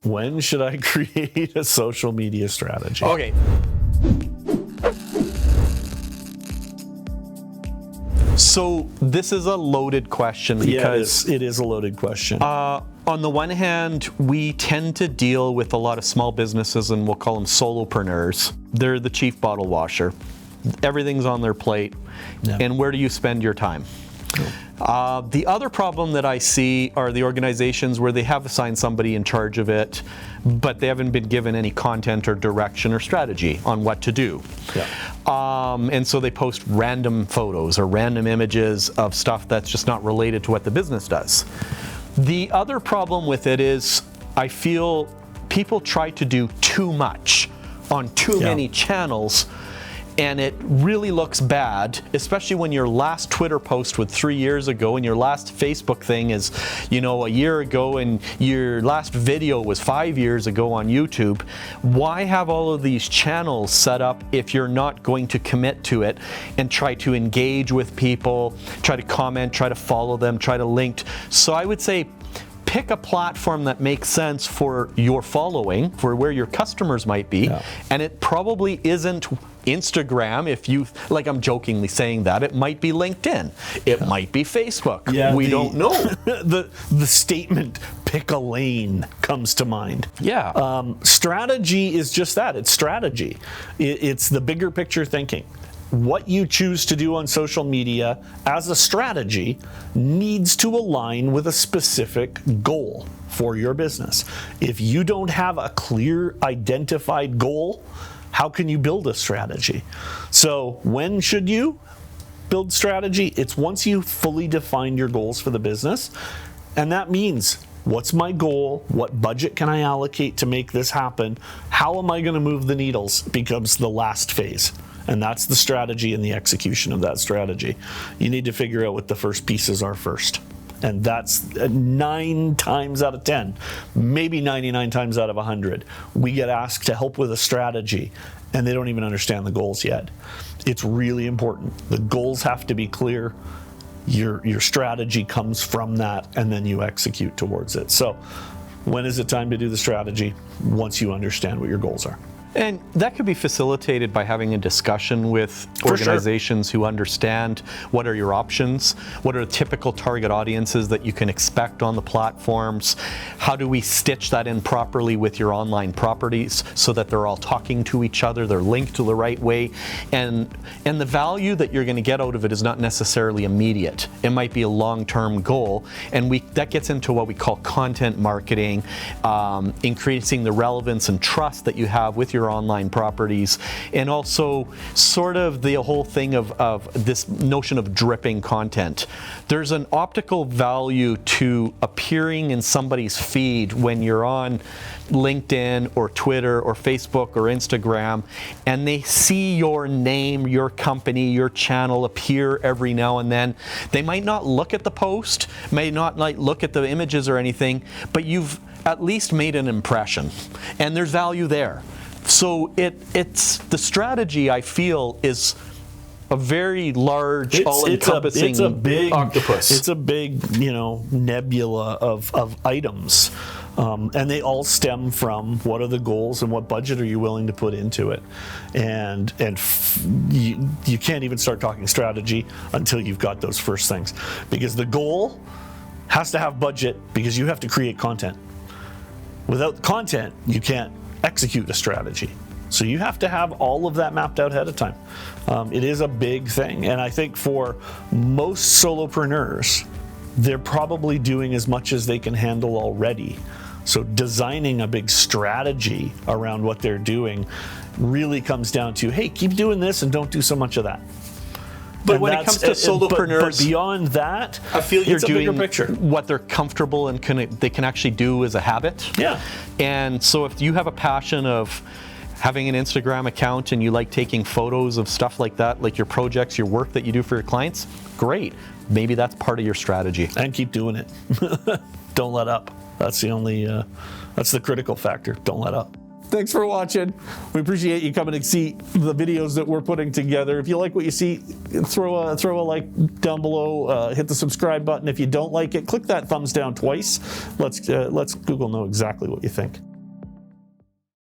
When should I create a social media strategy? Okay. So this is a loaded question because it is a loaded question. on the one hand, we tend to deal with a lot of small businesses, and we'll call them solopreneurs. They're the chief bottle washer. Everything's on their plate. Yeah. And where do you spend your time? The other problem that I see are the organizations where they have assigned somebody in charge of it, but they haven't been given any content or direction or strategy on what to do. Yeah. And so they post random photos or random images of stuff that's just not related to what the business does. The other problem with it is I feel people try to do too much on too many channels, and it really looks bad, especially when your last Twitter post was 3 years ago and your last Facebook thing is, a year ago, and your last video was 5 years ago on YouTube. Why have all of these channels set up if you're not going to commit to it and try to engage with people, try to comment, try to follow them, try to link? So I would say pick a platform that makes sense for your following, for where your customers might be, and it probably isn't Instagram. If you, like, I'm jokingly saying that, it might be LinkedIn, it might be Facebook. We don't know. the statement "pick a lane" comes to mind. Strategy is just that. It's strategy. It's the bigger picture thinking. What you choose to do on social media as a strategy needs to align with a specific goal for your business. If you don't have a clear identified goal, how can you build a strategy? So when should you build strategy? It's once you fully define your goals for the business. And that means, what's my goal? What budget can I allocate to make this happen? How am I going to move the needles? Becomes the last phase. And that's the strategy and the execution of that strategy. You need to figure out what the first pieces are first. And that's 9 times out of 10, maybe 99 times out of 100. We get asked to help with a strategy, and they don't even understand the goals yet. It's really important. The goals have to be clear. Your strategy comes from that, and then you execute towards it. So when is it time to do the strategy? Once you understand what your goals are. And that could be facilitated by having a discussion with organizations who understand what are your options, what are the typical target audiences that you can expect on the platforms, how do we stitch that in properly with your online properties so that they're all talking to each other, they're linked to the right way, and the value that you're going to get out of it is not necessarily immediate. It might be a long-term goal, and that gets into what we call content marketing, increasing the relevance and trust that you have with your online properties, and also sort of the whole thing of this notion of dripping content. There's an optical value to appearing in somebody's feed when you're on LinkedIn or Twitter or Facebook or Instagram, and they see your name, your company, your channel appear every now and then. They might not look at the post, may not look at the images or anything, but you've at least made an impression, and there's value there. So it's the strategy, I feel, is a very large, all-encompassing it's a big octopus. It's a big, nebula of items. And they all stem from what are the goals and what budget are you willing to put into it. And you can't even start talking strategy until you've got those first things. Because the goal has to have budget, because you have to create content. Without content, you can't execute a strategy. So you have to have all of that mapped out ahead of time. It is a big thing. And I think for most solopreneurs, they're probably doing as much as they can handle already. So designing a big strategy around what they're doing really comes down to, hey, keep doing this and don't do so much of that. But when it comes to solopreneurs, but beyond that, I feel you're doing picture. What they're comfortable and they can actually do as a habit. Yeah. And so if you have a passion of having an Instagram account and you like taking photos of stuff like that, like your projects, your work that you do for your clients, great. Maybe that's part of your strategy. And keep doing it. Don't let up. That's that's the critical factor. Don't let up. Thanks for watching. We appreciate you coming to see the videos that we're putting together. If you like what you see, throw a like down below. Hit the subscribe button. If you don't like it, click that thumbs down twice. Let's Google know exactly what you think.